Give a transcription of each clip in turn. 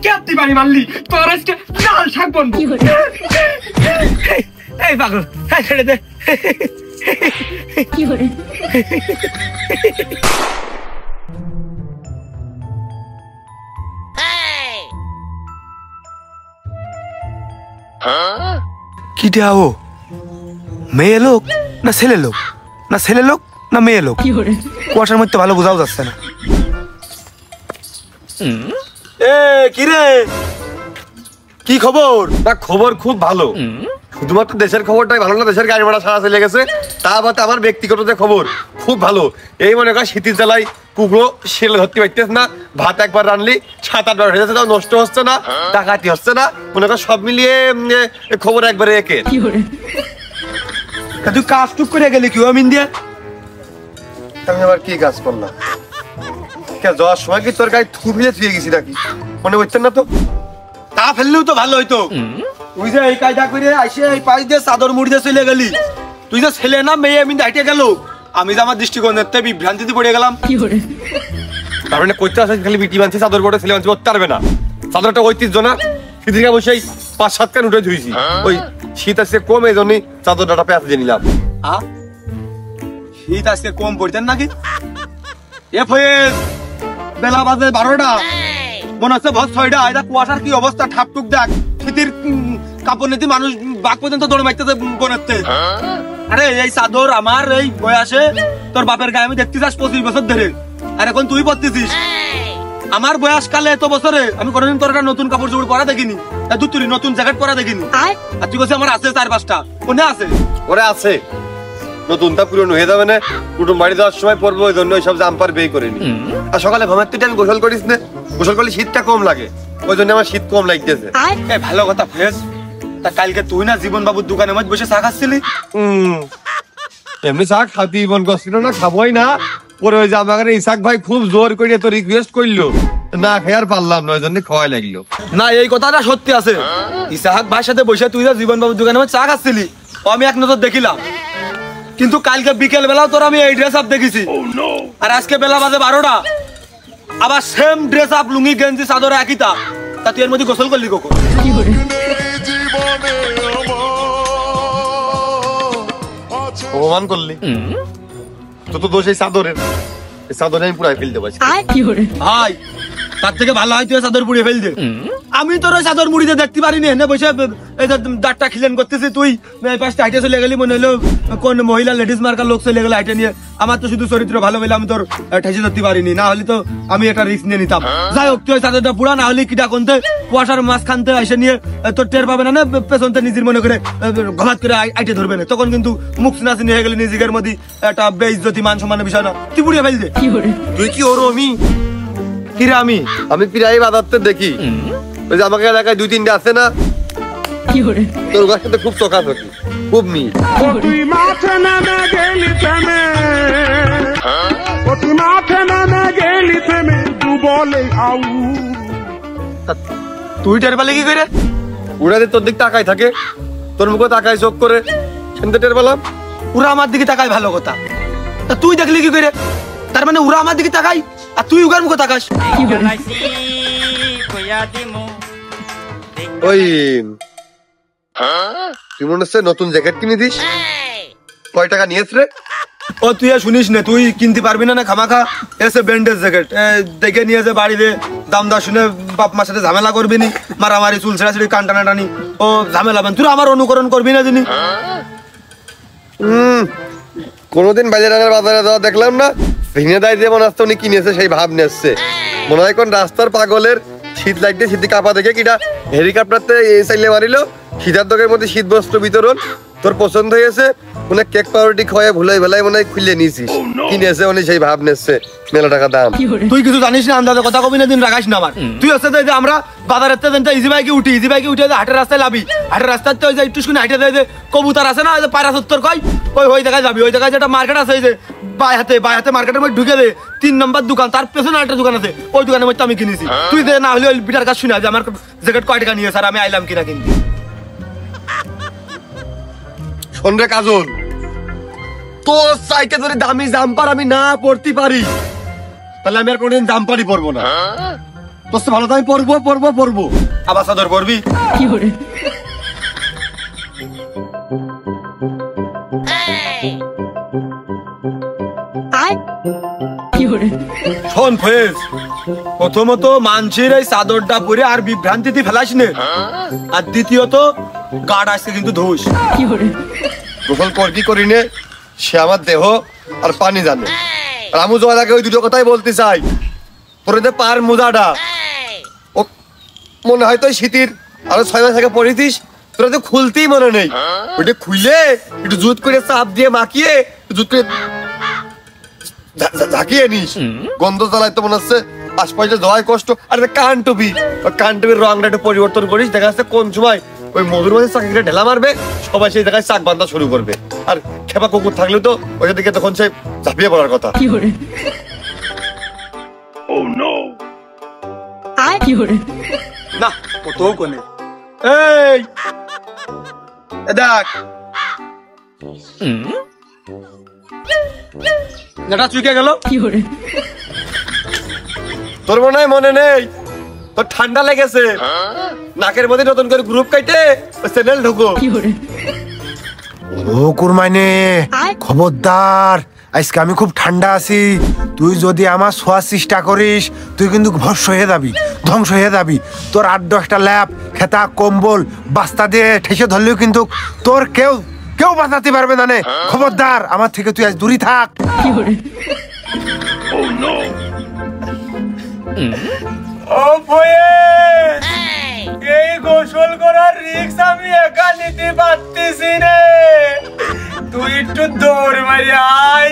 কেমতি বাড়ি মারলি তোর আজকে লাল শাক বনবো। এই পাগল ছেড়ে দে। কিটা ও মেয়ে লোক না ছেলে লোক, না ছেলে লোক না মেয়ে লোক, কুয়াশার মধ্যে ভালো বোঝাও যাচ্ছে না। কিরে কি খবর? না খবর খুব ভালো, শুধুমাত্র দেশের খবরটাই ভালো না, দেশের গাড়ি ভাড়া সারা চলে গেছে। তা বাদে আমার ব্যক্তিগত যে খবর খুব ভালো। এই মনে কর শীতের জ্বালায় কুকুরো শেল ধরতে পারতেছ না, ভাত একবার রানলি 7-8 বার হয়ে যাচ্ছে, তাও নষ্ট হচ্ছে না, ডাকাতি হচ্ছে না, মনে কর সব মিলিয়ে খবর একবারে একে। তুই কাজ টুক করে গেলি কি আমিন দিয়া? আমি আবার কি কাজ করলাম? যাওয়ার সময় কি তোর গায়ে থু ফেলে থুয়ে গেছি নাকি? মনে হচ্ছেন না তো? তা ফেললেও তো ভালো হইতো। তুই যে এই কায়দা করে আইসে এই পাশ দিয়ে চাদর মুড়ি দিয়ে চলে গেলি, তুই যে ছেলে না মেয়ে আমি হাইটে গেল, আমি যে আমার দৃষ্টিকোণের বিভ্রান্তিতে পড়ে গেলাম। তার মানে করতে আসে খালি বিটি বানছে চাদর পরে ছেলে বানছে করতে পারবে না। চাদরটা ঐতিহ্য না, সেদিকে বসে 5-7 কান উঠে ধুইছি। ওই শীত আসছে কম, এই জন্যই চাদর ডাটা পেঁচে নিলাম। শীত আজকে কম পড়তেন নাকি? এ ফয়েজ বেলা বাজে 12টা, মনে হচ্ছে ভোর 6টা। এটা কুয়াশার কি অবস্থা, ঠাপটুক দেখ, শীতের কাপড় নিতে মানুষ বাঘ পর্যন্ত দৌড়ে মারতেছে বনেতে। আরে এই চাদর আমার এই বয়সে তোর বাপের গায়ে আমি দেখতে চাস 25 বছর ধরে, আর এখন তুই পড়তেছিস। আমার বয়স কালে এত বছরে আমি কোনোদিন তোর একটা নতুন কাপড় চোপড় পরা দেখিনি, তুই নতুন জ্যাকেট পরা দেখিনি। আর তুই বলছিস আমার আছে 4-5টা, কোনে আছে? ওরে আছে, নতুনটা পুরনো হয়ে যাবে না, কুটুম বাড়ি যাওয়ার সময় পরবো, ওই জন্য ওইসব জাম্পার বেই করিনি। আর সকালে ঘুমাতে টাইম গোসল করিস না, গোসল করলে শীতটা কম লাগে, ওই জন্য আমার শীত কম লাগতেছে। ভালো কথা ফেস। তা কালকে তুই না জীবন বাবুর দোকানে মধ্যে বসে চা খাচ্ছিলি? এমনি চা খাতি মন করছিল না, খাবোই না। পরে ওই যে আমাকে ইসাক ভাই খুব জোর করে তো রিকোয়েস্ট করলো, না খেয়ার পারলাম না, ওই জন্য খাওয়াই লাগলো। না এই কথাটা সত্যি আছে, ইসাহাক ভাইয়ের সাথে বসে তুই যে জীবন বাবুর দোকানে মধ্যে চা খাচ্ছিলি, আমি এক নজর দেখিলাম। কিন্তু কালকে বিকেল বেলাও তোর আমি এই ড্রেস আপ দেখেছি, আর আজকে বেলা বাজে 12টা আবার সেম ড্রেস আপ, লুঙ্গি গেঞ্জি চাদর একইটা। তা তুই এর মধ্যে গোসল করলি কখন? অপমান করলি তো, তো দোষ এই চাদরের, এই চাদরে আমি পুরাই ফেলতে পারছি। ভাই তার থেকে ভালো হয় তুই চাদর পুড়িয়ে ফেল দে। আমি তোর ওই চাদর মুড়িতে দেখতে পারিনি, এনে বসে এই যে দাঁতটা খিলেন করতেছি, তুই পাশে হাইটে চলে গেলি, মনে হলো কোন মহিলা লেডিস মার্কার লোক চলে গেলে হাইটে নিয়ে। আমার তো শুধু চরিত্র ভালো বলে আমি তোর ঠেসে ধরতে পারিনি, না হলে তো আমি একটা রিস্ক নিয়ে নিতাম। যাই হোক তুই ওই চাদরটা পুরা, না হলে কিটা কোনতে কুয়াশার মাছ খানতে এসে নিয়ে তোর টের পাবে না, পেছনতে নিজের মনে করে ঘাত করে আইটে ধরবে না, তখন কিন্তু মুখ সিনাসিনি হয়ে গেলে নিজের মধ্যে একটা বেইজ্জতি মান সম্মানের বিষয় না, তুই পুড়িয়ে ফেল দে। তুই কি ওর আমি আমি প্রায় বাজারতে দেখি, ওই যে আমাকে এলাকায় 2-3টা আছে না, তোর ওর সাথে খুব চোখাচোখি, খুব মিল। তুই টের পালি কি করে? ওরা তোর দিক তাকাই থাকে, তোর মুখে তাকাই চোখ করে, সেটা টের পেলাম। ওরা আমার দিকে তাকায় ভালো কথা, তা তুই দেখলি কি করে? তার মানে ওরা আমার দিকে তাকাই আর তুই উগার মুখে তাকাস। ওই তুই মনে হচ্ছে নতুন জ্যাকেট কিনে দিস, কয় টাকা নিয়েছ রে? ও তুই শুনিস না, তুই কিনতে পারবি না, না খামাখা এসে ব্যান্ডেজ জ্যাকেট দেখে নিয়ে যে বাড়িতে দাম দর শুনে বাপ মার সাথে ঝামেলা করবি নি, মারামারি চুল ছেড়াছিড়ি কান টানাটানি ও ঝামেলা তুই আমার অনুকরণ করবি না যিনি। কোনোদিন বাজারে যাওয়া দেখলাম না, ভেঙে দেয় যে মনে হচ্ছে উনি কিনেছে সেই ভাব নিচ্ছে। মনে হয় কোন রাস্তার পাগলের শীত লাগতে শীতে কাপা দেখে কিটা হেলিকপ্টারতে চাইলে মারিল। শীতের দোকের মধ্যে শীত বস্ত্র বিতরণ তোর পছন্দ হয়েছে, মনে কেক পাউরুটি খাওয়াই ভুলাই ভেলাই মনে হয় খুলে নিয়েছিস, কিনেছে উনি সেই ভাব নিচ্ছে, মেলা টাকা দাম। তুই কিছু জানিস না, আন্দাজে কথা কবি না, দিন রাখাস না আমার। তুই হচ্ছে যে আমরা বাজারের ইজি বাইকে উঠি, ইজি বাইকে উঠে হাটের রাস্তায় লাভি, হাটের রাস্তায় তো একটু শুনে হাইটে দেয় যে কবুতর আছে না, পায়রা সত্তর কয়, ওই জায়গায় যাবি, ওই জায়গায় যেটা মার্কেট আছে, এই যে বাই হাতে মার্কেটের মধ্যে ঢুকে দে 3 নম্বর দোকান, তার পেছনে একটা দোকান আছে, ওই দোকানের মধ্যে আমি কিনেছি। তুই দে না হলে ওই বিটার কাজ শুনে যে আমার জ্যাকেট কয় টাকা নিয়ে স্যার, আমি আইলাম কিনা কিনতে। শোন রে কাজল, তোর চাইতে যদি দামি জাম্পার আমি না পড়তে পারি, তাহলে আমি আর কোনদিন জাম্পারই পরবো না। তোর ভালো তো আমি পরবো আবার চাদর পরবি। শোন ফয়েজ, প্রথমত মানুষের এই চাদরটা পরে আর বিভ্রান্তিতে ফেলাস নে, আর দ্বিতীয়ত গাঢ় আসছে কিন্তু ধুস। গোসল করবি করি নে, সে আমার দেহ আর পানি জানে। আর আমি জয়দাকে ওই দুটো কথাই বলতে চাই, তোর যে পার মোজাটা ও মনে হয় তো শীতের আরো 6 মাস আগে পরেছিস, তোরা তো খুলতেই মনে নেই। ওইটা খুলে একটু জুত করে চাপ দিয়ে মাখিয়ে জুত করে ঝাঁকিয়ে নিস, গন্ধ জ্বালায় তো মনে হচ্ছে আশপাশে যাওয়াই কষ্ট। আর কান টুপির রংটা একটু পরিবর্তন করিস, দেখা যাচ্ছে কোন সময় ওই মধুর মাঝে চাকরিটা ঢেলা মারবে, সবাই সেই জায়গায় চাক বান্ধা শুরু করবে। আর খেপা কুকুর থাকলেও তো ওইটা দিকে তখন সে ঝাঁপিয়ে পড়ার কথা। না কোথাও কোনে এই দেখ এটা চুকে গেল। তোর মনে হয় মনে নেই, তোর ঠান্ডা লেগেছে, নাকের মধ্যে নতুন করে গ্রুপ কাটে চ্যানেল ঢুকো। ও কুরমাইনে, খবরদার, আজকে আমি খুব ঠান্ডা আছি। তুই যদি আমার শোয়ার চেষ্টা করিস, তুই কিন্তু ভস্ম হয়ে যাবি, ধ্বংস হয়ে যাবি। তোর 8-10টা ল্যাপ, খেতা, কম্বল, বাস্তা দিয়ে ঠেসে ধরলেও কিন্তু তোর কেউ বাঁচাতে পারবে না। খবরদার, আমার থেকে তুই আজ দূরে থাক। ও ফয়েজ, এই গোসল করার রিস্ক আমি একা নিতে পারতেছি রে। তুই একটু দৌড় মারি আয়,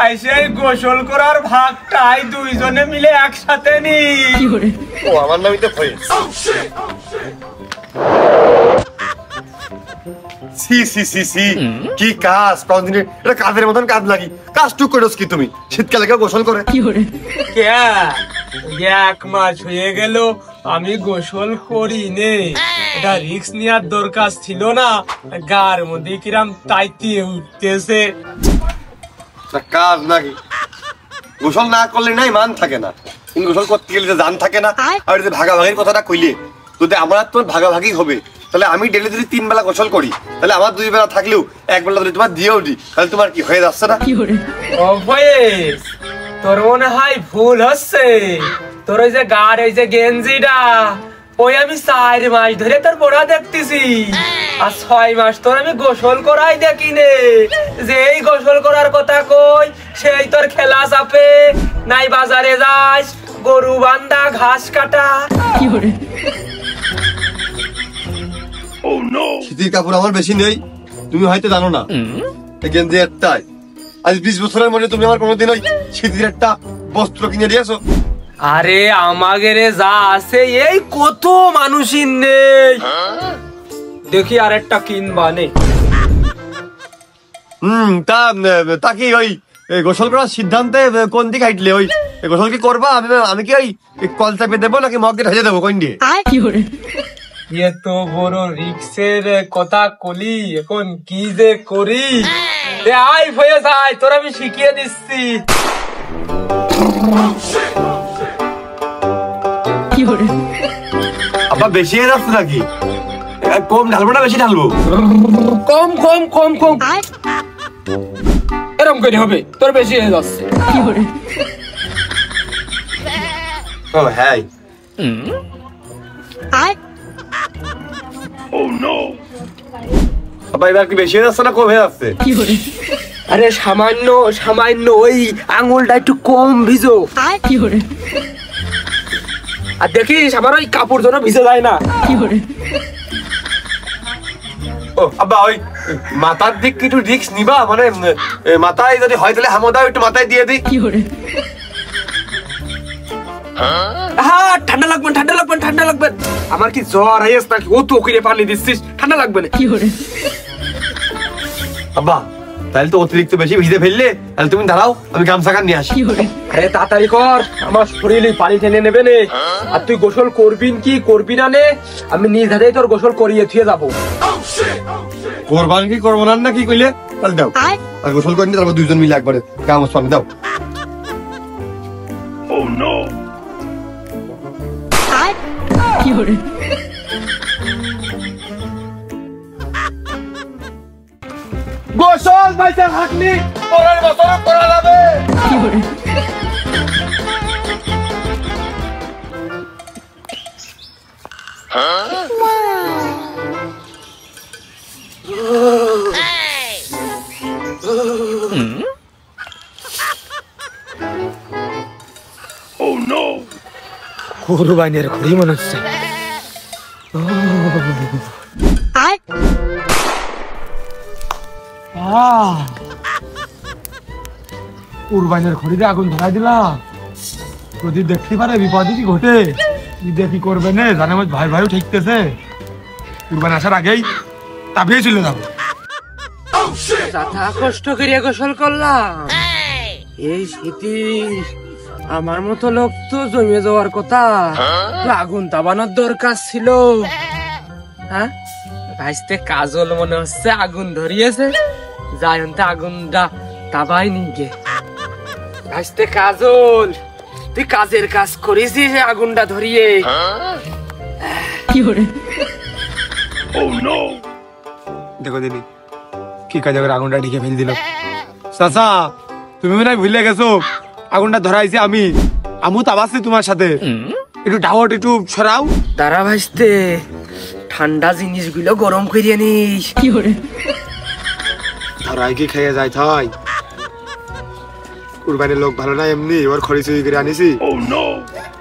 আইসে গোসল করার ভাগটাই দুইজনে মিলে একসাথে নি। ও আমার নামই তো ফয়েজ। কি কাজ, কোনদিন এটা কাজের মতন কাজ লাগি। কাজ টুক করছ কি তুমি? শীতকালে কেউ গোসল করে? 1 মাস হয়ে গেল আমি গোসল করি নে। এটা রিস্ক নেওয়ার দরকার ছিল না, গার মধ্যে কিরাম তাইতে উঠতেছে। কাজ নাকি? গোসল না করলে নাই মান থাকে না, কিন্তু গোসল করতে গেলে যে জান থাকে না। আর যে ভাগাভাগির কথাটা কইলে, যদি আমার তোর ভাগাভাগি হবে, তাহলে আমি ডেলি যদি 3 বেলা গোসল করি, তাহলে আমার 2 বেলা থাকলেও 1 বেলা যদি তোমার দিয়েও দিই, তাহলে তোমার কি হয়ে যাচ্ছে না? ও ভয়েস, তোর মনে হয় ভুল হচ্ছে। তোর ওই যে গার এই যে গেঞ্জিটা, ওই আমি 4 মাস ধরে তোর পড়া দেখতেছি, আর 6 মাস তোর আমি গোসল করাই দেখি নে। যে এই গোসল করার কথা কই, সেই তোর খেলা চাপে নাই, বাজারে যাস, গরু বান্ধা, ঘাস কাটা। শীতের কাপড় আমার বেশি নেই, তুমি হয়তো জানো না। গেঞ্জি একটাই, আজ 20 বছরের মধ্যে তুমি আমার কোনোদিন ওই শীতের একটা বস্ত্র কিনে দিয়েছো? আরে আমাদের যা আছে এই কত মানুষই নেই, দেখি আর একটা কিনবা নে। তা কি ওই গোসল করার সিদ্ধান্তে কোন দিকে হাইটলে? ওই গোসল কি করবা? আমি কি ওই কল চাপে দেবো নাকি মগ দিয়ে ঢেলে দেবো? কোন দিয়ে? এত বড় রিক্সের কথা কলি, এখন কি যে করি? আয় ভয়ে যায়, তোর আমি শিখিয়ে দিচ্ছি। আবার বেশি হয়ে যাচ্ছে নাকি? কম ঢালবো না বেশি ঢালবো? কম কম কম কম, এরকম করে হবে, তোর বেশি হয়ে যাচ্ছে। ও হ্যাঁ, এবার কি বেশি হয়ে যাচ্ছে না কম হয়ে যাচ্ছে? আরে সামান্য সামান্য ওই আঙুলটা একটু কম ভিজো। আর দেখিস আমার ওই কাপড় যেন ভিজে যায় না। ও আব্বা, ওই মাথার দিক একটু রিক্স নিবা, মানে মাথায় যদি হয় তাহলে হামদাও একটু মাথায় দিয়ে দিই। হ্যাঁ, ঠান্ডা লাগবে ঠান্ডা লাগবে ঠান্ডা লাগবে। আমার কি জ্বর হয়েছে নাকি? ও তো ওকে পানি দিচ্ছিস, ঠান্ডা লাগবে না। আব্বা, তাহলে তো অতিরিক্ত বেশি ভিজে ফেললে, তাহলে তুমি দাঁড়াও, আমি গামছা কান নিয়ে আসি। আরে তাড়াতাড়ি কর, আমার শরীরে পানি টেনে নেবে নে। আর তুই গোসল করবি কি করবি না নে, আমি নিজ হাতেই তোর গোসল করিয়ে থুয়ে যাবো। কোরবান কি করবো না কি কইলে? তাহলে দাও, আর গোসল করে নি, তারপর দুইজন মিলে একবারে গামছা পানি দাও। গোসল বাইতে থাকলি পরের বছর করা যাবে। কুরবানির ঘড়ি মনে হচ্ছে। কুরবানির ঘড়িতে আগুন ধরাই দিলাম, যদি দেখতে পারে বিপদ কি ঘটে, ঈদে কি করবে না জানে। আমার ভাই ভাইও ঠিকতেছে, কুরবানি আসার আগেই তাপিয়ে চলে যাবো। যথা কষ্ট করিয়া গোসল করলাম, এই শীতে আমার মতো লোক তো জমে যাওয়ার কথা। আগুন তাবানোর দরকার ছিল। হ্যাঁ ভাইস্তে কাজল মনে হচ্ছে আগুন ধরিয়েছে, যাই আগুনটা তাবাই নিগে। ভাইস্তে কাজল, তুই কাজের কাজ করেছিস আগুনটা ধরিয়ে। দেখো দিদি কি কাজে করে আগুনটা ঢেকে ফেল দিল। চাচা তুমি মনে হয় ভুলে গেছো, আগুনটা ধরাইছি আমি। আমু তাবাসি তোমার সাথে, একটু ডাওয়াট একটু সরাও। দাঁড়া ভাইস্তে, ঠান্ডা জিনিসগুলো গরম করিয়ে নিস। ধরাই কি খেয়ে যায় থাই, কুরবানির লোক ভালো না এমনি, ওর খড়ি চুরি করে আনিছি।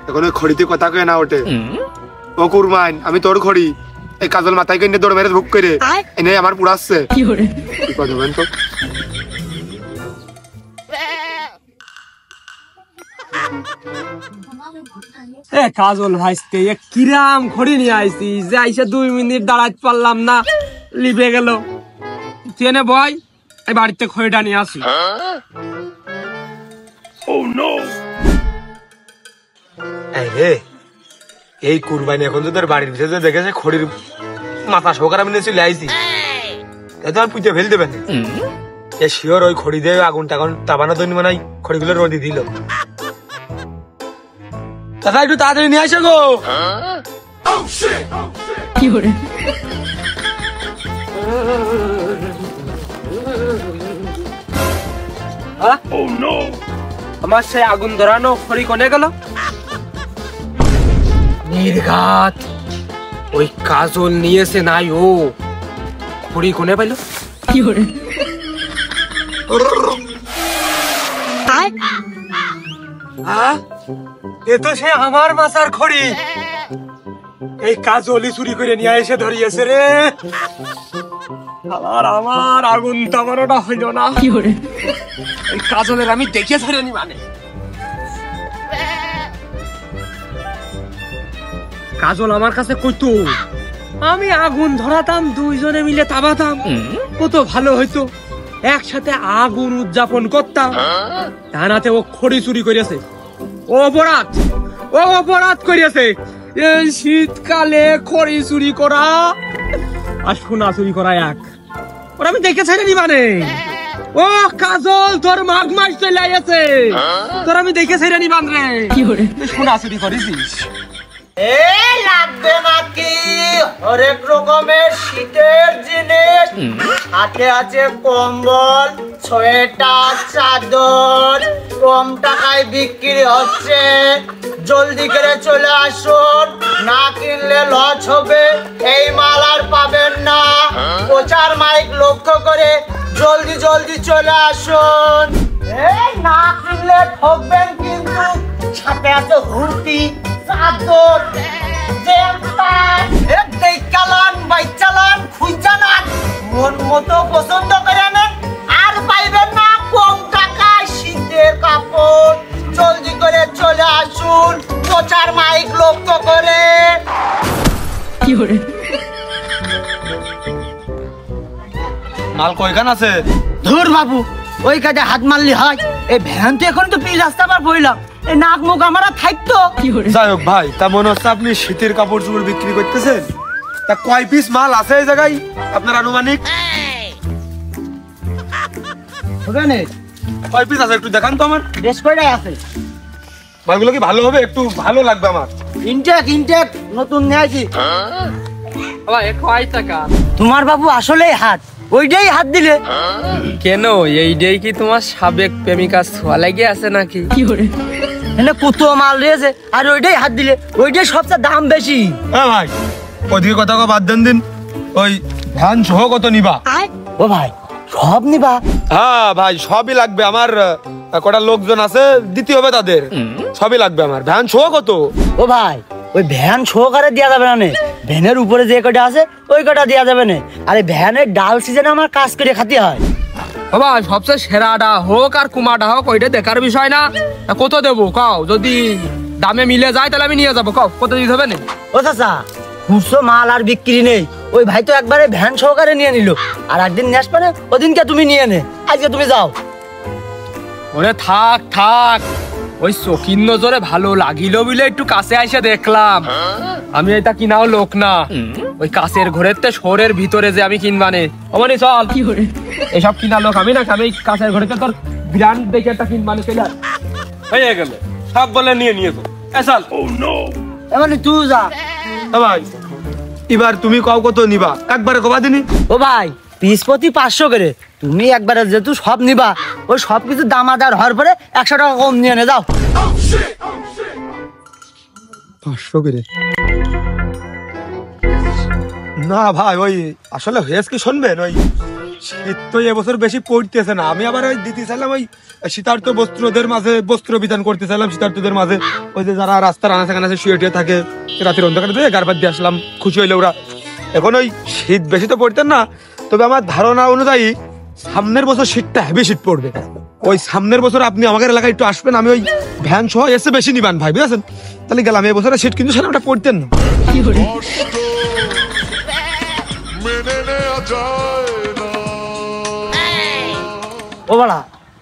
এখন ওই খড়িতে কথা কয়ে না ওঠে। ও কুরবান, আমি তোর খড়ি এই কাজল মাথায় কিনে দৌড় মেরে ভুক করে এনে আমার পুড়াচ্ছে। কি কথা বলেন তো? কাজল ভাইস্তে কিরাম খড়ি নিয়ে আইসি, যে আইসা 2 মিনিট দাঁড়াতে পারলাম না, লিপে গেল। চেনে বয়, এই বাড়িতে খড়িটা নিয়ে আসি। এই কুরবানি এখন তো তোর বাড়ির ভিতরে দেখেছে খড়ির মাথা সহকার আমি চলে আইছি, এত আর পুঁতে ফেল দেবেন। শিওর ওই খড়ি দিয়ে আগুনটা এখন তাবানো দৈনি মানে খড়িগুলো রোদি দিল। দাদা একটু তাড়াতাড়ি নিয়ে আসো গো। আমার সে আগুন ধরানো খড়ি কোনে গেল? নির্ঘাত, ওই কাজল নিয়েছে নাই, ও খড়ি কোনে পাইল? এ তো সে আমার মাথার খড়ি, এই কাজলি চুরি করে নিয়ে এসে ধরিয়েছে রে। আর আমার আগুন তামানোটা হইল না। এই কাজলের আমি দেখে ধরেনি মানে। কাজল আমার কাছে কইতো আমি আগুন ধরাতাম, 2 জনে মিলে তাবাতাম, কত ভালো হইতো, একসাথে আগুন উদযাপন করতাম। তানাতে ও খড়ি চুরি করেছে, ও অপরাধ করিয়াছে। এই শীতকালে খড়ি চুরি করা আর সোনা চুরি করা এক, ওরা আমি দেখে ছেড়ে মানে। ও কাজল, তোর মাঘ মাস চলে আইছে, তোর আমি দেখে ছেড়ে নিবান রে। সোনা চুরি করেছিস? লাগবে নাকি হরেক রকমের শীতের জিনিস, হাতে আছে কম্বল, সোয়েটার, চাদর, কম টাকায় বিক্রি হচ্ছে। জলদি করে চলে আসুন, না কিনলে লস হবে, এই মাল আর পাবেন না। প্রচার মাইক লক্ষ্য করে জলদি জলদি চলে আসুন। এই না কিনলে ঠকবেন কিন্তু। সাথে আছে হুটি, চাদর, চালান, বাইক চালান, খুঁজানান, মন মতো পছন্দ করে নেন, আর পাইবেন না কম টাকায় শীতের কাপড়। জলদি করে চলে আসুন, প্রচার মাইক লক্ষ্য করে। মাল কয়খান আছে? ধুর বাবু, ওই কাজে হাত মারলি হয়? এই ভ্যান তো এখন তো পিস রাস্তা পার বইলাম, এই নাক মুখ আমার থাকতো। যাই হোক ভাই, তা মনে হচ্ছে আপনি শীতের কাপড় চোপড় বিক্রি করতেছেন। তা কয় পিস মাল আছে এই জায়গায় আপনার আনুমানিক? ওখানে কয় পিস আছে একটু দেখান তো আমার। বেশ কয়টাই আছে। মালগুলো কি ভালো হবে? একটু ভালো লাগবে আমার। ইনটেক নতুন নিয়ে আসি। বাবা এ কয় টাকা? তোমার বাবু আসলেই হাত, ওইটাই হাত দিলে কেন এইটাই কি তোমার সাবেক প্রেমিকা ছোঁয়া লাগিয়ে আছে নাকি? এনে কত মাল রয়েছে আর ওইটাই হাত দিলে, ওইটাই সবচেয়ে দাম বেশি। হ্যাঁ ভাই, ওদিকে কথা বাদ দেন দিন। ওই ধান সহ কত নিবা? ও ভাই সব নিবা? হ্যাঁ ভাই সবই লাগবে আমার। কটা লোকজন আছে, দিতে হবে তাদের। সবই লাগবে আমার। ধান সহ কত? ও ভাই ওই ভ্যান সহকারে দেওয়া যাবে না, ভ্যানের উপরে যে কটা আছে ওই কটা দেওয়া যাবে না। আরে ভ্যানের ডাল সিজনে আমার কাজ করে খাতে হয়। বাবা সবচেয়ে সেরাটা হোক আর কুমাটা হোক ওইটা দেখার বিষয় না। কত দেবো কাও? যদি দামে মিলে যায় তাহলে আমি নিয়ে যাবো। কাও কত দিতে হবে না? ও চাচা খুচরো মাল আর বিক্রি নেই, ওই ভাই তো একবারে ভ্যান সহকারে নিয়ে নিল। আর একদিন নিয়ে আসবে না, ওদিনকে তুমি নিয়ে নে, আজকে তুমি যাও। ওরে থাক ওই চকির নজরে ভালো লাগিল বলে একটু কাছে এসে দেখলাম। আমি এটা কিনাও লোক না, ওই কাছের ঘরের তে শহরের ভিতরে যে আমি কিনবানে অমনি চল। এসব কিনা লোক আমি না, আমি কাছের ঘরে তোর ব্র্যান্ড দেখে একটা কিনবানে চলে হয়ে গেল। সব বলে নিয়ে তো চল। এমনি তুই যা। ভাই এবার তুমি কও কত নিবা? একবারে কবা দিনি। ও ভাই পিস প্রতি 500 করে। তুমি একবারে যেহেতু সব নিবা, ওই সব কিছু দামাদার হওয়ার পরে 100 টাকা কম নিয়ে নে যাও। 500 করে না ভাই, ওই আসলে হয়েছে কি শুনবেন, ওই শীত তো এবছর বেশি পড়তেছে না। আমি আবার ওই দিতে চাইলাম ওই শীতার্থ বস্ত্রদের মাঝে বস্ত্র বিধান করতে চাইলাম শীতার্থদের মাঝে। ওই যে যারা রাস্তার আনাচে কানাচে শুয়ে টুয়ে থাকে, রাতের অন্ধকারে দিয়ে গারবাদ দিয়ে আসলাম, খুশি হইলে ওরা। এখন ওই শীত বেশি তো পড়তেন না, তবে আমার ধারণা অনুযায়ী সামনের বছর শীতটা হেভি শীত পড়বে। ওই সামনের বছর আপনি আমাদের এলাকায় একটু আসবেন, আমি ওই ভ্যান সহ এসে বেশি নিবান ভাই, বুঝেছেন? তাহলে গেলাম। এই বছরের শীত কিন্তু সেটা পড়তেন না। ও বাড়া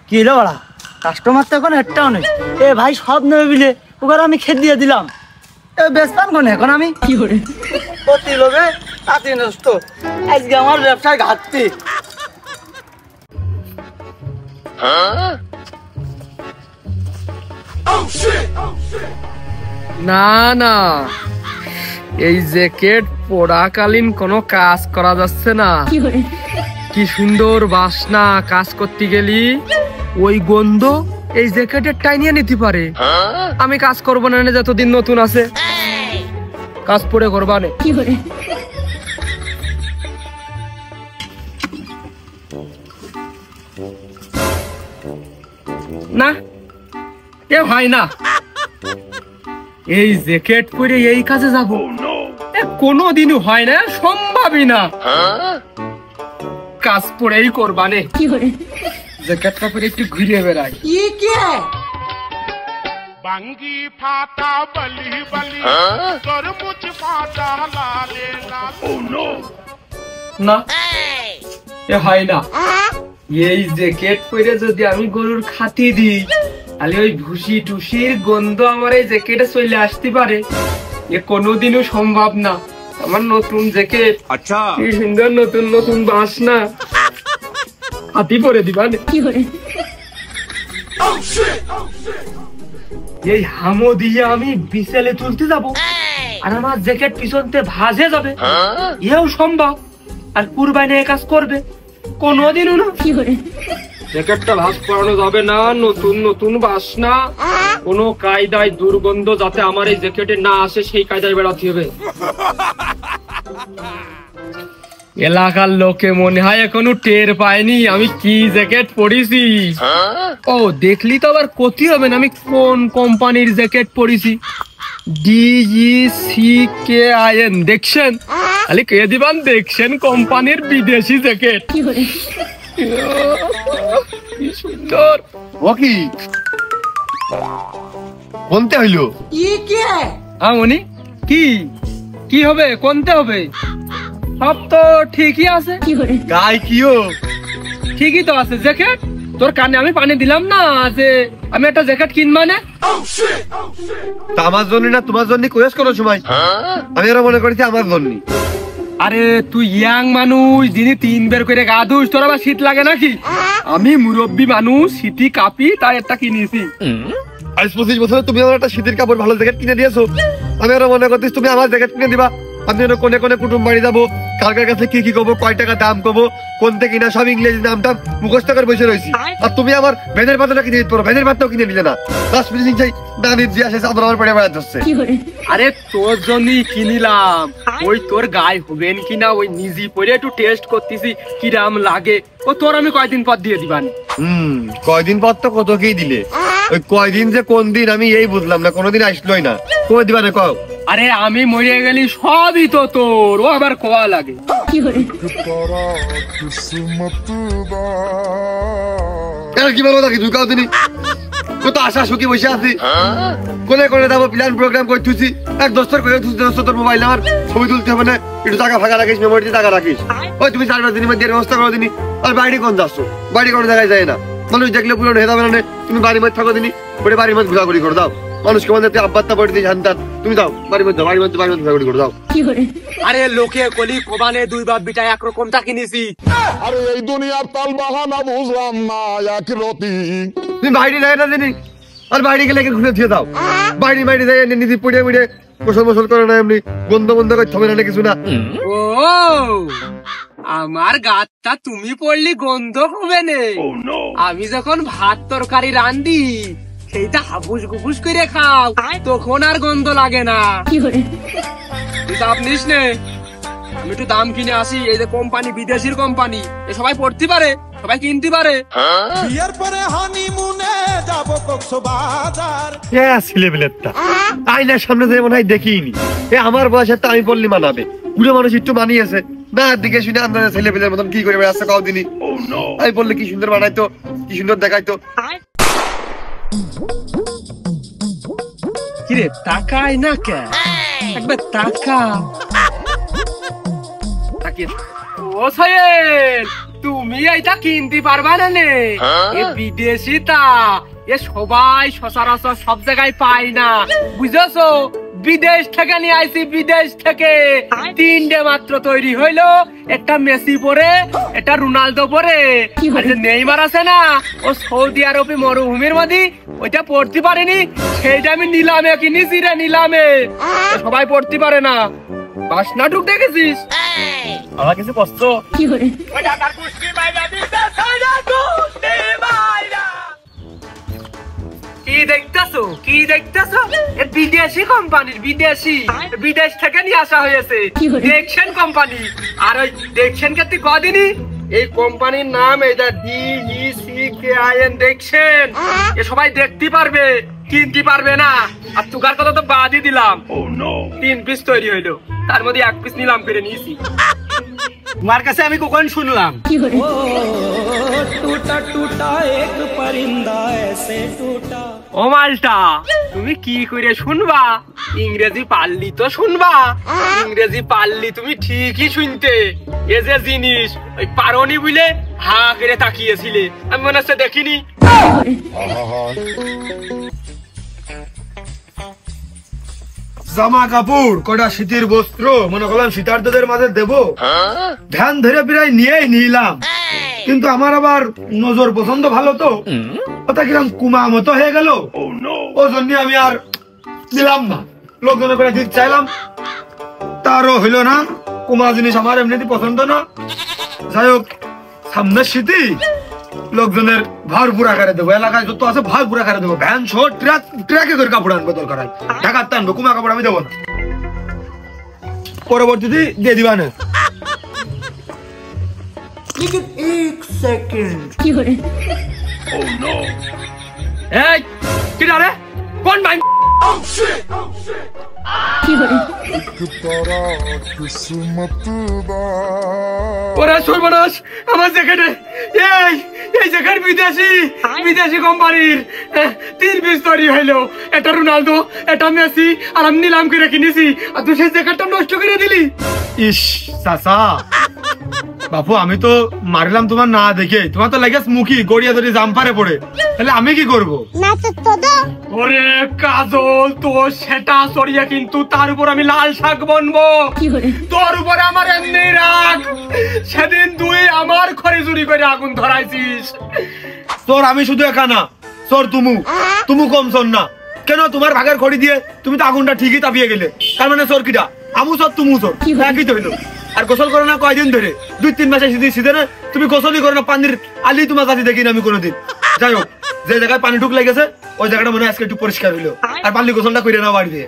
কি হলো বাড়া, কাস্টমার তো এখন একটাও নেই। এ ভাই সব নেবে বিলে ওকে আমি খেত দিয়ে দিলাম। এ বেচতাম কোন এখন আমি কি করে প্রতি লোভে তাঁতি নষ্ট। আজকে আমার ব্যবসায় ঘাটতি। না এই জ্যাকেট পরাকালীন কোনো কাজ করা যাচ্ছে না। কি সুন্দর বাসনা, কাজ করতে গেলি ওই গন্ধ এই জ্যাকেটের টাইনিয়ে নিতে পারে। আমি কাজ করবো না, যতদিন নতুন আছে কাজ পরে করবা নে। না এ হয় না, এই জ্যাকেট পরে এই কাজে যাবো কোনোদিনও হয় না, সম্ভবই না। কাজ পরেই করবানে, জ্যাকেটটা পরে একটু ঘুরে বেড়াই। বাঙ্গি ফাটা বলি বলি তরমুজ ফাটা লালে লালে। না এ হয় না, এই জ্যাকেট পরে যদি আমি গরুর খাতি দিই তাহলে ওই ভুসি টুসির গন্ধ আমার এই জ্যাকেটে চলে আসতে পারে। এ কোনোদিনও সম্ভব না। আমার নতুন জ্যাকেট, আচ্ছা কি সুন্দর নতুন নতুন বাসনা, হাতি পরে দিবা এই হামো দিয়ে আমি বিছেলে তুলতে যাব আর আমার জ্যাকেট পিছনতে ভাজে যাবে, এও সম্ভব। আর কুরবানি এ কাজ করবে কোনোদিনও না। জ্যাকেটটা ভাঁজ করানো যাবে না, নতুন নতুন বাসনা, কোনো কায়দায় দুর্গন্ধ যাতে আমার এই জ্যাকেটে না আসে সেই কায়দায় বেড়াতে হবে। এলাকার লোকে মনে হয় এখনো টের পায়নি আমি কি জ্যাকেট পরেছি। ও দেখলি তো আবার ক্ষতি হবে না আমি কোন কোম্পানির জ্যাকেট পরেছি। DGCKIN দেখছেন, খালি কে দিবান দেখছেন কোম্পানির বিদেশি জ্যাকেট। কি সুন্দর। ও কি কোনতে হইলো? মনি কি কি হবে, কোনতে হবে? সব তো ঠিকই আছে। গাই কিও ঠিকই তো আছে। জ্যাকেট তোর কানে আমি পানি দিলাম না যে আমি একটা জ্যাকেট কিনবা না। তা আমার জন্য না তোমার জন্য কয়েস কোনো সময়? আমি ওরা মনে করেছি আমার জন্য। আরে তুই ইয়াং মানুষ, দিনে 3 বের করে গা ধুস, তোর আবার শীত লাগে নাকি? আমি মুরব্বী মানুষ, শীতই কাঁপি, তাই একটা কিনেছি। আজ 25 বছরে তুমি আমার একটা শীতের কাপড় ভালো জ্যাকেট কিনে দিয়েছো, আমি আরো মনে করতেছি তুমি আমার জ্যাকেট কিনে দিবা। আমি আরো কোনে কোনে কুটুম বাড়ি যাবো, কার কার কাছে কি কি করবো, কয় টাকা দাম করবো, কোন থেকে কিনা, সব ইংরেজি নামটা মুখস্থ করে বসে রয়েছি। আর তুমি আমার ভেনের পাতাটা কিনে দিতে পারো, ভেনের পাতাও কিনে নিলে না। 10 মিনিট চাই দাঁড়িয়ে দিয়ে আসে চাদর আমার পড়ে বেড়াতে হচ্ছে। আরে তোর জন্যই কিনিলাম, ওই তোর গায়ে হবেন কিনা ওই নিজে পরে একটু টেস্ট করতেছি কিরাম লাগে। ও তোর আমি কয়দিন পর দিয়ে দিবানি। কয়দিন পর তো কতকেই দিলে, ওই কয়দিন যে কোন দিন আমি এই বুঝলাম না, কোনোদিন আসলোই না, কই দিবা না কও। আরে আমি মরে গেলি সবই তো তোর, ও আবার কোয়া লাগে। কি বলবো নাকি তুই কাউ দিনই কত আশা সুখী বসে আছি, কোনে কোনে যাবো প্ল্যান প্রোগ্রাম করতেছি, এক দস্তর করে তোর মোবাইল আমার ছবি তুলতে হবে না, একটু টাকা ফাঁকা রাখিস, মেমোরিতে টাকা রাখিস। ওই তুমি 4-5 দিনের মধ্যে ব্যবস্থা করো দিনই। আর বাড়ি কোন যাচ্ছ, বাড়ি কোনো জায়গায় যায় না, মানুষ দেখলে পুরো হয়ে যাবে না, তুমি বাড়ির মধ্যে থাকো দিনই, পরে বাড়ির মধ্যে ঘোরাঘুরি করে দাও। মানুষ কেমন আব্বাত্তা পড়ে দিয়ে জানতাম, তুমি দাও বাড়ির মধ্যে ঘোরাঘুরি করে দাও। আরে লোকে কলি কোবানে 2 বাপ বিটা একরকমটা কিনেছি। আরে এই দুনিয়ার তাল বাহানা বুঝলাম না এক রতি। তুমি বাইরে যায় না দিনই, আর বাইরে গেলে ঘুরে দিয়ে দাও, বাইরে যাই নিজে পড়ে মুড়ে গোসল করে না, এমনি গন্ধ করে থবে না কিছু না। ও আমার গাতটা তুমি পড়লি গন্ধ হবে নে, আমি যখন ভাত তরকারি রান্ধি সেইটা হাবুস গুবুস করে খাও, তখন আর গন্ধ লাগে না। তুই চাপ নিস নে, আমি একটু দাম কিনে আসি। এই যে কোম্পানি, বিদেশির কোম্পানি, এ সবাই পড়তে পারে, সবাই কিনতে পারে। বিয়ের পরে হানিমুনে যাব কক্সবাজার। ছেলেবেলেরটা আইনার সামনে যে মনে হয় দেখিনি, এ আমার বয়সের তো আমি বললি মানাবে, বুড়ো মানুষ একটু মানিয়েছে না, দিকে শুনে আমরা ছেলেবেলের মতন কি করে আসছে কাউ দিনই। আমি বললে কি সুন্দর বানাইতো, কি সুন্দর দেখাইতো। কিরে তাকাই না কে, একবার তাকা। ও সোহেল, তুমি এইটা কিনতে পারবা না নে, এ বিদেশি তা, এ সবাই সচরাচর সব জায়গায় পাই না, বুঝেছো? বিদেশ থেকে নিয়ে আইছি, বিদেশ থেকে 3টে মাত্র তৈরি হইলো, একটা মেসি পরে, একটা রোনালদো পরে, আর যে নেইমার আছে না, ও সৌদি আরবে মরুভূমির মধ্যে ওইটা পড়তে পারেনি, সেইটা আমি নিলামে কিনেছি রে, নিলামে। সবাই পড়তে পারে না, বাস নাটক দেখেছিস? আমার কিছু কষ্ট কি দেখতেছো, কি দেখতেছো? বিদেশি কোম্পানির, বিদেশ থেকে নিয়ে আসা হয়েছে, দেখছেন কোম্পানি। আর ওই দেখছেন কে তুই কদিনই, এই কোম্পানির নাম এটা DECKIN, দেখছেন? এ সবাই দেখতে পারবে, কিনতে পারবে না। আর তুকার কথা তো বাদই দিলাম, 3 পিস তৈরি হইলো, তার মধ্যে 1 পিস নিলাম করে নিয়েছি। তোমার কাছে আমি কখন শুনলাম ও মালটা, তুমি কি করে শুনবা? ইংরেজি পারলি তো শুনবা, ইংরেজি পারলি তুমি ঠিকই শুনতে। এ যে জিনিস ওই পারনি বুঝলে হা করে তাকিয়েছিলে, আমি মনে হচ্ছে দেখিনি। জামা কাপড় কটা শীতের বস্ত্র মনে করলাম শীতার্থদের মাঝে দেবো, ধ্যান ধরে প্রায় নিয়েই নিলাম, কিন্তু আমার আবার নজর পছন্দ ভালো তো, ওটা কিরম কুমা মতো হয়ে গেল, ও জন্য আমি আর নিলাম না। লোকজনের করে দিতে চাইলাম, তারও হইল না, কুমা জিনিস আমার এমনিতে পছন্দ না। যাই হোক, সামনের শীতে লোকজনের ভরপুর আকারে দেবো, এলাকায় যত আছে ভরপুর আকারে দেবো, ভ্যান ছো ট্রাকে করে কাপড় আনবো, দরকার হয় ঢাকাতে আনবো, কুমা কাপড় আমি দেবো না, পরবর্তীতে দিয়ে দিবা না। এই কি রে, কোন ভাই ওরা সর্বনাশ আমার জ্যাকেটে, এই জ্যাকেট বিদেশি কোম্পানির 3 পিস তৈরি হইলো, একটা রোনালদো, একটা মেসি, আর আমি নিলাম করে কিনেছি, আর তুই সেই জ্যাকেটটা নষ্ট করে দিলি। ইস চাচা, বাপু আমি তো মারলাম তোমার না দেখে, তোমার তো লাগে মুখি গড়িয়া ধরে জাম্পারে পড়ে, তাহলে আমি কি করবো? ওরে কাজল, তো সেটা সরিয়ে কিন্তু তার উপর আমি লাল শাক বনবো, তোর উপরে আমার এমনি রাগ, সেদিন তুই আমার ঘরে চুরি করে আগুন ধরাইছিস। তোর আমি শুধু একা না, চোর তুমু কম চোর না কেন তোমার ভাগের খড়ি দিয়ে তুমি তো আগুনটা ঠিকই তাপিয়ে গেলে তার মানে চোর কিটা আমু চোর তুমু চোর একই তো হইলো আর গোসল করো না কয়দিন ধরে 2-3 মাসে সিজনে তুমি গোসলই করো না পানির আলি তোমার কাছে দেখি না আমি কোনোদিন যাই হোক যে জায়গায় পানি ঢুক লেগেছে ওই জায়গাটা মনে হয় আজকে একটু পরিষ্কার হইলো আর পারলি গোসলটা করে নাও বাড়ি দিয়ে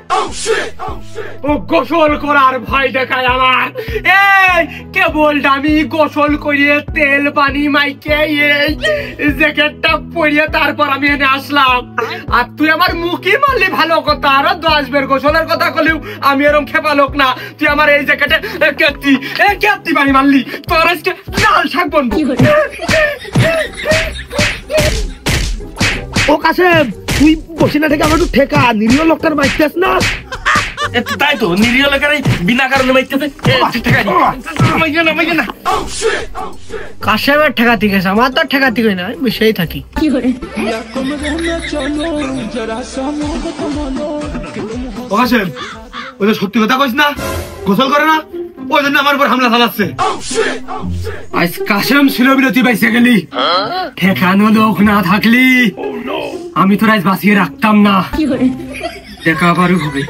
ও গোসল করার ভয় দেখায় আমার এই কেবল আমি গোসল করিয়ে তেল পানি মাইকে এই জ্যাকেটটা পরিয়ে তারপর আমি এনে আসলাম আর তুই আমার মুখই মারলি ভালো কথা আর 10 বের গোসলের কথা কলিও আমি এরকম খেপা লোক না তুই আমার এই জ্যাকেটে কেতি পানি মারলি তোর আজকে লাল শাক বন্ধু ও কাসেম তুই বসে না থেকে আমার একটু ঠেকা নিরীহ লোকটার মাইতেছ না তাই তো নিরীহ লোকের বিনা কারণে মাইতেছে কাশেমের ঠেকাতি গেছে আমার তো ঠেকাতি কই না সেই থাকি ও কাসেম ওই তো সত্যি কথা কইস না গোসল করে না ওই জন্য আমার উপর হামলা চালাচ্ছে আজ কাশেম ছিল বিরতি পাইছে গেলি ঠেকানো লোক না থাকলি আমি তোর আজ বাঁচিয়ে রাখতাম না দেখা আবারও হবে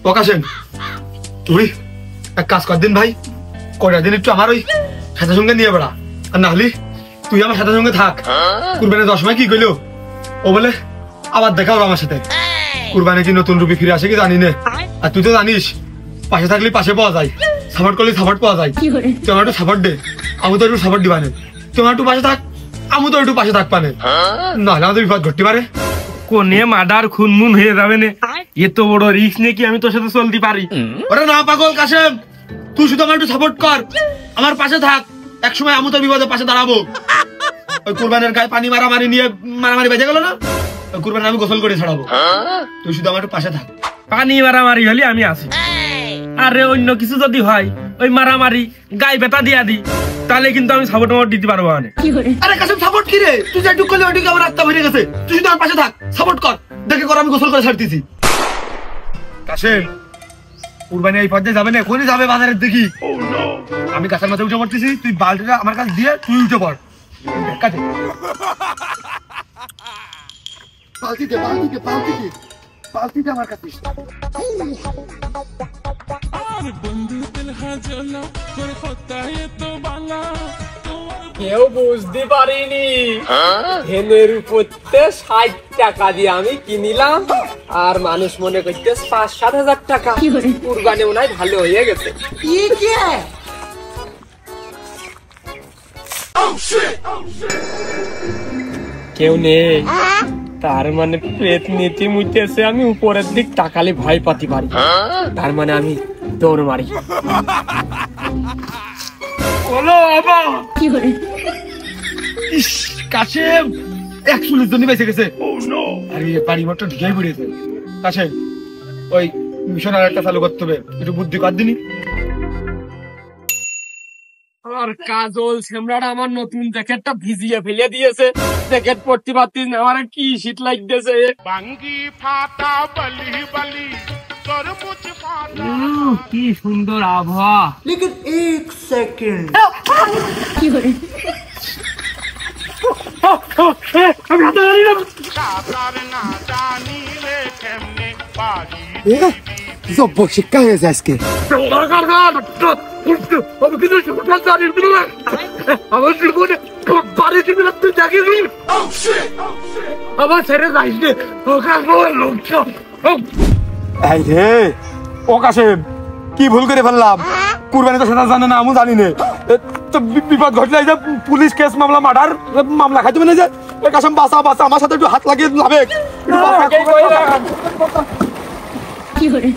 প্রকাশেন তুই এক কাজ কর দিন ভাই কয়টা দিন একটু আমার ওই সাথে সঙ্গে নিয়ে বেড়া আর না হলি তুই আমার সাথে সঙ্গে থাক কুরবানি 10 সময় কি কইলো ও বলে আবার দেখা হবে আমার সাথে কুরবানি কি নতুন রূপে ফিরে আসে কি জানি না আর তুই তো জানিস পাশে থাকলে পাশে পাওয়া যায় সাপোর্ট করলে সাপোর্ট পাওয়া যায় তুই আমার একটু সাপোর্ট দে আমি তো একটু সাপোর্ট দিবানে তুই আমার একটু পাশে থাক আমি তো একটু পাশে থাক পানে নাহলে আমাদের বিপদ ঘটতে পারে কোনে মাদার খুনমুন হয়ে যাবে না এত বড় রিস্ক নিয়ে কি আমি তোর সাথে চলতে পারি ওরে না পাগল কাশেম তুই শুধু আমার একটু সাপোর্ট কর আমার পাশে থাক একসময় আমি তোর বিপদের পাশে দাঁড়াবো ওই কুরবানের গায়ে পানি মারামারি নিয়ে মারামারি বেজে গেল না ওই কুরবানি আমি গোসল করে ছাড়াবো তুই শুধু আমার একটু পাশে থাক পানি মারামারি হলে আমি আছি আরে অন্য কিছু যদি হয় ওই মারামারি গায়ে বেতা দিয়া দি তাহলে কিন্তু আমি সাপোর্ট দিতে পারবো না আরে কাশেম সাপোর্ট কি রে তুই যেটুক করলে ওইটুকু আমার আত্মা ভরে গেছে তুই শুধু আমার পাশে থাক সাপোর্ট কর দেখে কর আমি গোসল করে ছাড়তেছি কাশেম কুরবানি এই পর্যায়ে যাবে না এখনই যাবে বাজারের দেখি আমি গাছের মাথায় উঠে পড়তেছি তুই বালতিটা আমার কাছে দিয়ে তুই উঠে পড় কাজে বালতিতে আমার কাছে কেউ বুঝতে পারিনি হেনের উপরতে 60 টাকা দিয়ে আমি কিনিলাম আর মানুষ মনে করতে 5-7 হাজার টাকা কুরবানি মনে হয় ভালো হয়ে গেছে কেউ নেই তার মানে পেট নীতি মুইতেছে আমি উপরের দিক তাকালে ভয় পাতি পারি তার মানে আমি দৌড় মারি বলো বাবা ইস কাশেম 140 জন বেঁচে গেছে আরে বাড়ি মতো ঢুকেই পড়েছে কাশেম ওই মিশন আর একটা চালু করতে হবে একটু বুদ্ধি কর দিনি আর কাজল সেমরাটা আমার নতুন জ্যাকেটটা ভিজিয়ে ফেলে দিয়েছে জ্যাকেট পরতে পারতিস না আমার কি শীত লাগতেছে কি সুন্দর আবহাওয়া लेकिन एक सेकंड জব্ব শিক্ষা হয়েছে আজকে আমার ছেড়ে যাইস রে এই রে ও কাশেম কি ভুল করে ফেললাম কুরবানি তো সেটা জানে না আমি জানি না তো বিপদ ঘটলে এই যে পুলিশ কেস মামলা মার্ডার মামলা খাইতে মানে যে কাশেম বাঁচা বাঁচা আমার সাথে একটু হাত লাগিয়ে লাভে কি করে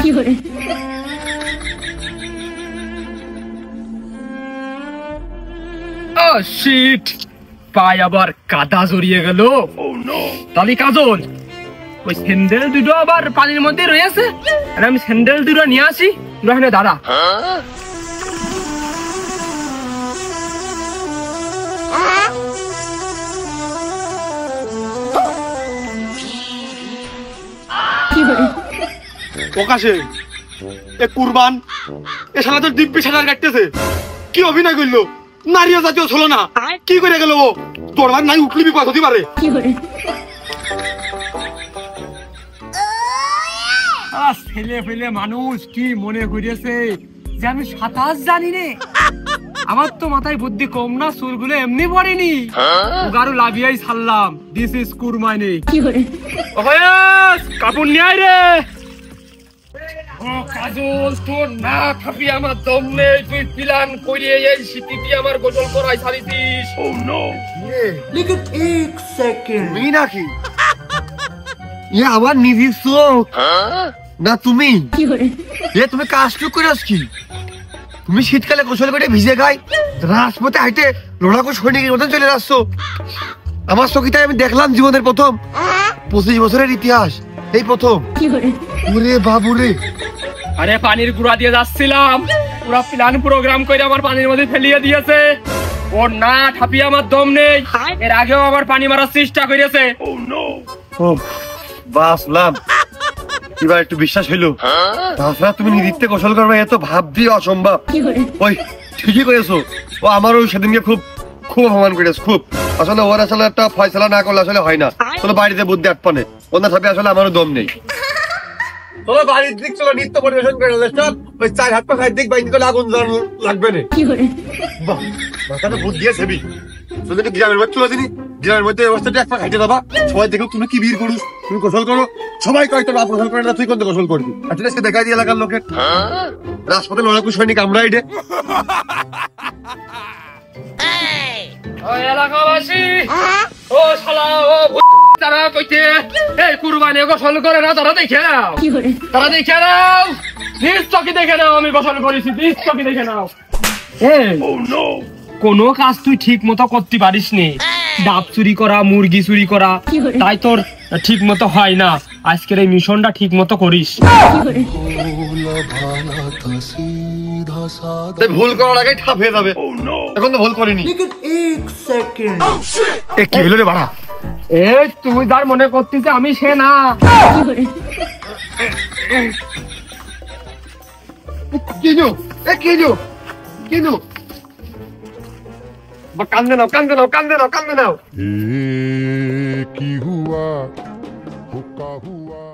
কি করে ও শিট পায়ে আবার কাদা জড়িয়ে গেল তাহলে কাজল ওই স্যান্ডেল দুটো আবার পানির মধ্যে রয়েছে আর আমি স্যান্ডেল দুটো নিয়ে আসি রহনে দাঁড়া কি করে প্রকাশে এ কুরবান এ শালা তো দিব্যি সাঁতার কাটতেছে কি অভিনয় করলো নারীয় জাতীয় ছিল না কি করে গেল ও তোর ভাই নাই উঠলি বিপদ হতে পারে ছেলে ফেলে মানুষ কি মনে করিয়েছে যে আমি সাঁতার জানি নে আমার তো মাথায় বুদ্ধি কম না চুলগুলো এমনি পড়েনি গারু লাভিয়াই ছাড়লাম দিস ইজ কুরবানি কাপড় নিয়ে আয় রে কাজল তোর না খাবি আমার দম নেই তুই প্ল্যান করিয়ে এই শীতিতে আমার গোসল করাই ছাড়িছিস ও নো लेकिन एक सेकंड তুমি নাকি ইয়ে আমার নিজের চোখ না তুমি এ তুমি কাজটুক করে কি তুমি শীতকালে গোসল করে ভিজে গাই রাজপথে হাইটে লড়াকু সৈনিকের মতন চলে যাচ্ছ আমার চোখে আমি দেখলাম জীবনের প্রথম 25 বছরের ইতিহাস এই প্রথম ওরে বাবুরে আরে পানির গুড়া দিয়ে যাচ্ছিলাম পুরো প্ল্যান প্রোগ্রাম করে আমার পানির মধ্যে ফেলিয়ে দিয়েছে ওর না ঠাপিয়ে আমার দম নেই এর আগেও আবার পানি মারার চেষ্টা করেছে ও নো ও বাসলাম এবার একটু বিশ্বাস হইলো তাছাড়া তুমি নিদিতে গোসল করবে এত ভাব দিয়ে অসম্ভব ওই ঠিকই করেছো ও আমারও সেদিনকে খুব খুব অপমান করেছে খুব আসলে ওর আসলে একটা ফয়সালা না করলে আসলে হয় না চলো বাড়িতে বুদ্ধি আটপানে ওনার সাথে আসলে আমারও দম নেই চলো বাড়ির দিক চলো নৃত্য পরিবেশন করে ওই 4 হাত পা খাই দিক বাইন করে আগুন লাগবে না বাহ মাথাটা বুদ্ধি আছে বি চলো একটু গ্রামের মধ্যে চলে দিনি গ্রামের মধ্যে অবস্থাটা এক পা খাইতে দাবা সবাই দেখো তুমি কি বীর করুস তুমি গোসল করো সবাই কয় তোর বাপ গোসল করে না তুই কোন গোসল করবি আচ্ছা আজকে দেখাই দিয়ে এলাকার লোকের রাজপথে লড়াকু সৈনিক আমরা এডে ও এলাকাবাসী ও শালা ও তারা কইতে এই কুরবানি গোসল করে না তারা দেখে নাও তারা দেখে নাও নিজ চোখে দেখে নাও আমি গোসল করেছি নিজ চোখে দেখে নাও কোনো কাজ তুই ঠিক মতো করতে পারিস নি ডাব চুরি করা মুরগি চুরি করা তাই তোর ঠিক মতো হয় না আজকের এই মিশনটা ঠিক মতো করিস ভুল করার আগে ঠাপ হয়ে যাবে এখন তো ভুল করিনি लेकिन एक सेकंड এ কি হলো রে বাড়া এই তুই যার মনে করতিস আমি সে না কিনু এ কিনু কান্দে নাও কি হুয়া হুকা হুয়া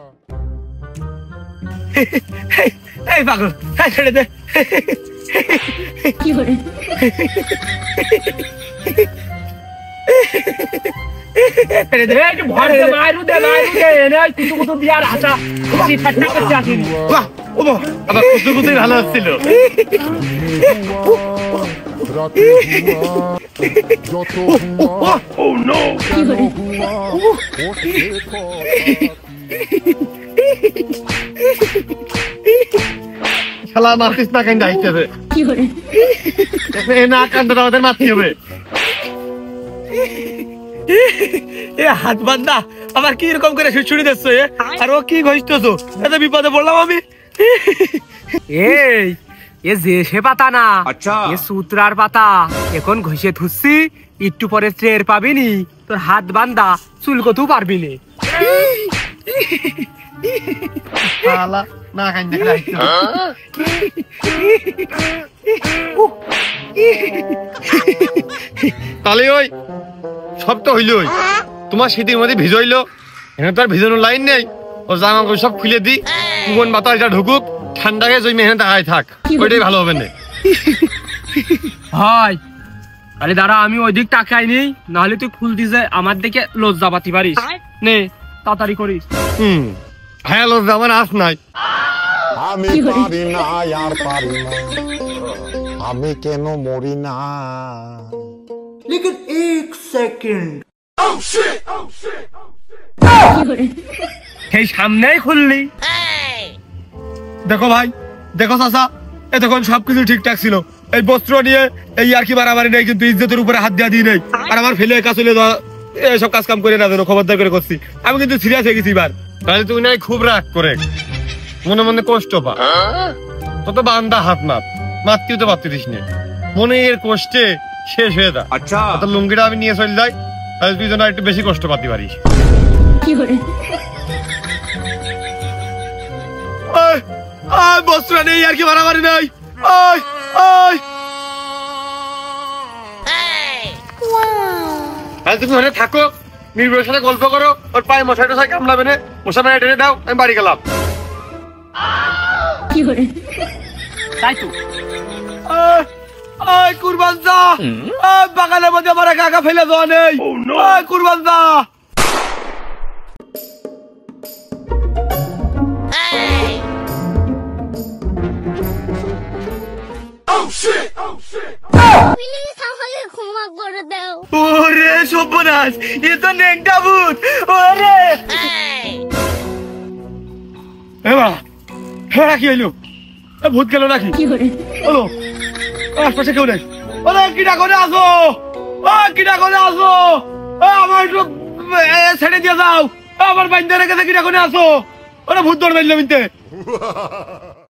এই পাগল এই ছেড়ে দে ছেড়ে দে একটু ভয় দে মারু দে এনে কুতু বিয়ার হাসা খুশি ঠাট্টা করতে আসিনি বাহ ও বাহ আবার কুতু ভালো হচ্ছিল রাতে হুয়া যত হুয়া ও নো হুয়া ওঠে শালা মারতিস না কেন যাইতেছে না কান্দটা ওদের মারতে হবে এ হাত বান্দা আবার কি এরকম করে ছুড়ি দিচ্ছ আর ও কি ঘষতেছো এত বিপদে পড়লাম আমি এই এ যে সে পাতা না এ সূত্রার পাতা এখন ঘষে থুসছি একটু পরে ট্রের পাবিনি তোর হাত বান্দা চুল কত পারবি নে শালা না কান্দে যাইতে তাহলে ওই সব তো হইলই তোমার শীতের মধ্যে ভিজইলো এখানে তো আর ভিজানোর লাইন নেই ও জামা সব খুলে দি কুবন বাতাসটা ঢুকুক ঠান্ডাকে জমি এখানে দাঁড়ায় থাক ওইটাই ভালো হবে না ভাই আরে দাঁড়া আমি ওই দিক তাকাইনি নাহলে তুই খুলতি যে আমার দিকে লজ্জা পাতি পারিস নে তাড়াতাড়ি করিস হ্যাঁ লজ্জা আমার আস নাই আমি পারি না আর পারি না আমি কেন মরি না लेकिन एक सेकंड সেই সামনেই খুললি দেখো ভাই দেখো চাচা এতক্ষণ সবকিছু ঠিকঠাক ছিল এই বস্ত্র নিয়ে এই আর কি বাড়াবাড়ি নেই কিন্তু ইজ্জতের উপরে হাত দিয়া দিই নেই আর আমার ফেলে একা চলে এসব কাজ কাম করে না যেন খবরদার করে করছি আমি কিন্তু সিরিয়াস হয়ে গেছি এবার তাহলে তুই নাই খুব রাগ করে মনে মনে কষ্ট পা তত বান্দা হাত মারতেও তো পারতিস না মনের কষ্টে শেষ হয়ে যা আচ্ছা তো লুঙ্গিটা আমি নিয়ে চলে যাই তাহলে তুই যেন একটু বেশি কষ্ট পাতি পারিস বস্তু নেই আর কি মারামারি নাই আয় আয় তুমি ওখানে থাকো নির্ভয়ের সাথে গল্প করো ওর পায়ে মশাই টশাই কামড়াবে না মশা মেরে টেনে দাও আমি বাড়ি গেলাম তাই তো কুরবান যা বাগানের মধ্যে আমার কাকা ফেলে দেওয়া নেই কুরবান যা প্লিজ আমাকে ক্ষমা করে দাও। ওরে সর্বনাশ এ তো নেংটা ভূত ওরে এবা হেরা কি হইলো ভূত গেল নাকি বলো আশপাশে কেউ নেই ওরে কিটা করে আসো কিটা করে আসো আমার একটু ছেড়ে দিয়ে যাও আমার বাইন্দা রেখেছে কিটা করে আসো ওরে ভূত দৌড় মারলো মিনতে